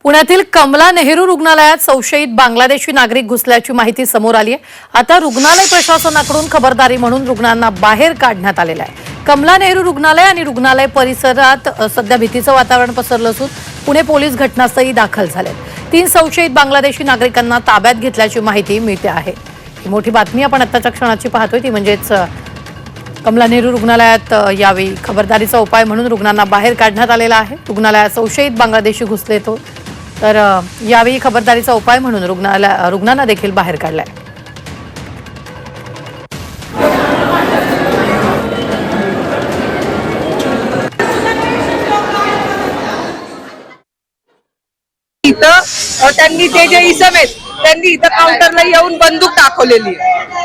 पुण्यातील कमला नेहरू रुग्णालयात संशयित बांगलादेशी नागरिक घुसल्याची माहिती समोर आली आहे। आता रुग्णालय प्रशासनाकडून खबरदारी म्हणून रुग्णांना बाहेर काढण्यात आलेलं आहे। कमला नेहरू रुग्णालय आणि रुग्णालय परिसरात सध्या भीतीचं वातावरण पसरलं असून पुणे पोलीस घटनास्थळी दाखल झालेत। 3 संशयित बांगलादेशी नागरिकांना ताब्यात घेतल्याची माहिती मिळते आहे। ही मोठी बातमी आपण आत्ताच्या क्षणाची पाहतोय ती म्हणजेच कमला नेहरू रुग्णालयात यावेळी खबरदारीचा उपाय म्हणून रुग्णांना बाहेर काढण्यात आलेला आहे। रुग्णालयात संशयित बांगलादेशी घुसले तर यावेळी खबरदारीचा उपाय म्हणून रुग्णांना देखील बाहेर काढलाय। त्यांनी ते जे इसम आहेत त्यांनी इथं काउंटरला येऊन बंदूक दाखवलेली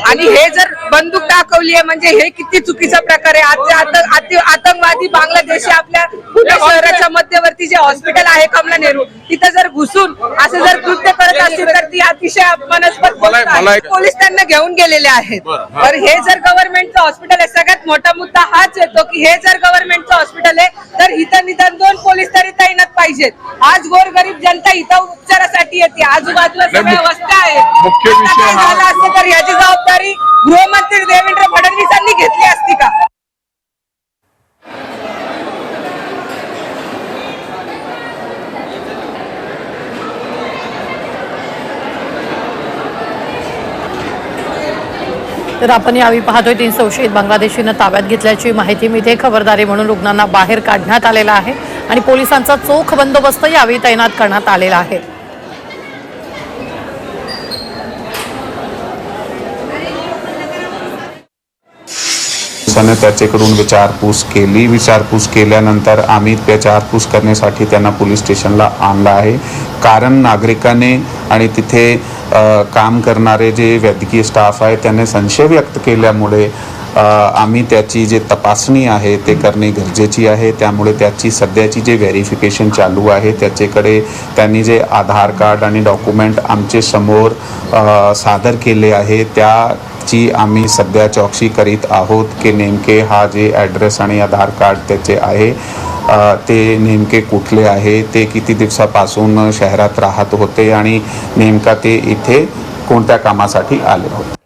आणि हे जर बंदूक दाखवली आहे म्हणजे हे किती चुकीचा प्रकार आहे। आतंकवादी बांगलादेशी आपल्या पुणे शहराच्या मध्यवर्ती जे हॉस्पिटल आहे कमला नेहरू तिथं जर घुसून असं जर कृत्य करत असतील तर ती अतिशय अपमानास्पद गोष्ट आहे। पोलीस त्यांना घेऊन गेलेले आहेत। तर हे जर गव्हर्नमेंटचं हॉस्पिटल आहे सगळ्यात मोठा मुद्दा हाच येतो की हे जर गव्हर्नमेंटचं हॉस्पिटल आहे तर इथं निदान 2 पोलीस तरी तैनात पाहिजेत। आज गोरगरीब जनता इथं उपचारासाठी येते, आजूबाजूला सगळ्या वस्त्या आहेत। मुख्य विषय झाला असतं तर याची जबाबदारी गृहमंत्री देवेंद्र फडणवीसांनी घेतली असती का? तर आपण यावेळी पाहतोय 3 संशयित बांगलादेशींना ताब्यात घेतल्याची माहिती मिळते। खबरदारी म्हणून रुग्णांना बाहेर काढण्यात आलेला आहे आणि पोलिसांचा चोख बंदोबस्त यावेळी तैनात करण्यात आलेला आहे। त्याच्याकडून विचारपूस केली। विचारपूस केल्यानंतर आम्ही विचारपूस करण्यासाठी त्यांना पोलीस स्टेशनला आणलं आहे। कारण नागरिकांनी आणि तिथे काम करणारे जे वैद्यकीय स्टाफ आहे त्यांनी संशय व्यक्त केल्यामुळे आम्ही त्याची जे तपासणी आहे ते करणे गरजेची आहे। त्यामुळे त्याची सध्याची जे व्हेरिफिकेशन चालू आहे त्याच्याकडे त्यांनी जे आधार कार्ड आणि डॉक्युमेंट आमचे समोर सादर केले आहे त्याची आम्ही सध्या चौकशी करीत आहोत की नेमके हा जे ॲड्रेस आणि आधार कार्ड त्याचे आहे ते नेमके कुठले आहे, ते किती दिवसापासून शहरात राहत होते आणि नेमका ते इथे कोणत्या कामासाठी आले होते।